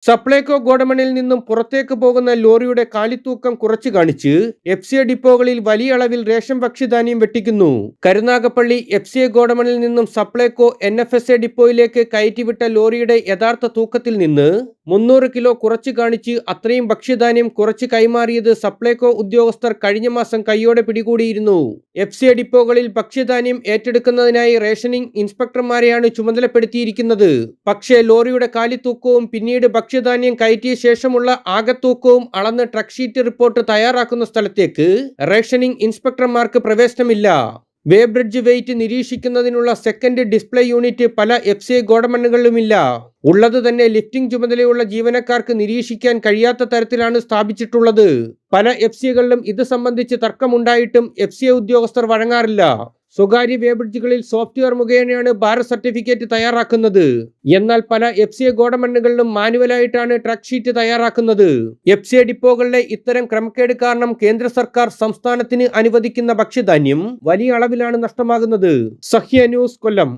സപ്ലൈകോ ഗോഡമണിൽ നിന്നും പുറത്തേക്ക് പോകുന്ന ലോറിയുടെ കാലിത്തൂക്കം കുറച്ചു കാണിച്ച് എഫ്സിഎ ഡിപ്പോകളിൽ വലിയ അളവിൽ റേഷൻ ഭക്ഷ്യധാന്യം വെട്ടിക്കുന്നു. കരുനാഗപ്പള്ളി എഫ്സിഎ ഗോഡമണിൽ നിന്നും സപ്ലൈകോ NFSA ഡിപ്പോയിലേക്ക് കയറ്റിവിട്ട ലോറിയുടെ യഥാർത്ഥ തൂക്കത്തിൽ നിന്ന് 300 കിലോ കുറച്ചു കാണിച്ച് അത്രയും ഭക്ഷ്യധാന്യം കുറച്ച് കൈമാറിയത് സപ്ലൈകോ ഉദ്യോഗസ്ഥർ കഴിഞ്ഞ മാസം കൈയോടെ പിടികൂടിയിരുന്നു. എഫ്സിഎ ഡിപ്പോകളിൽ ഭക്ഷ്യധാന്യം ഏറ്റെടുക്കുന്നതിനായി റേഷനിംഗ് ഇൻസ്പെക്ടർമാരെയാണ് ചുമതലപ്പെടുത്തിയിരിക്കുന്നത്. പക്ഷേ ലോറിയുടെ കാലിത്തൂക്കവും പിന്നീട് ഭക്ഷ്യധാന്യം കയറ്റിയ ശേഷമുള്ള ആകത്തൂക്കവും അളന്ന് ട്രക്ക് ഷീറ്റ് റിപ്പോർട്ട് തയ്യാറാക്കുന്ന സ്ഥലത്തേക്ക് റേഷനിംഗ് ഇൻസ്പെക്ടർമാർക്ക് പ്രവേശനമില്ല. വേ ബ്രിഡ്ജ് വെയിറ്റ് നിരീക്ഷിക്കുന്നതിനുള്ള സെക്കൻഡ് ഡിസ്പ്ലേ യൂണിറ്റ് പല എഫ്സിഎ ഗോഡമണുകളിലുമില്ല. ഉള്ളത് തന്നെ ലിഫ്റ്റിംഗ് ചുമതലയുള്ള ജീവനക്കാർക്ക് നിരീക്ഷിക്കാൻ കഴിയാത്ത തരത്തിലാണ് സ്ഥാപിച്ചിട്ടുള്ളത്. പല എഫ്സിഎകളിലും ഇത് സംബന്ധിച്ച് തർക്കമുണ്ടായിട്ടും എഫ്സിഎ ഉദ്യോഗസ്ഥർ വഴങ്ങാറില്ല. സ്വകാര്യ വേ ബ്രിഡ്ജുകളിൽ സോഫ്റ്റ്വെയർ മുഖേനയാണ് ഭാരത് സർട്ടിഫിക്കറ്റ് തയ്യാറാക്കുന്നത്. എന്നാൽ പല എഫ്സിഎ ഗോഡമണുകളിലും മാനുവലായിട്ടാണ് ട്രക്ക് ഷീറ്റ് തയ്യാറാക്കുന്നത്. എഫ്സിഎ ഡിപ്പോകളിലെ ഇത്തരം ക്രമക്കേട് കാരണം കേന്ദ്ര സർക്കാർ സംസ്ഥാനത്തിന് അനുവദിക്കുന്ന ഭക്ഷ്യധാന്യം വലിയ അളവിലാണ് നഷ്ടമാകുന്നത്. സഹ്യ ന്യൂസ്, കൊല്ലം.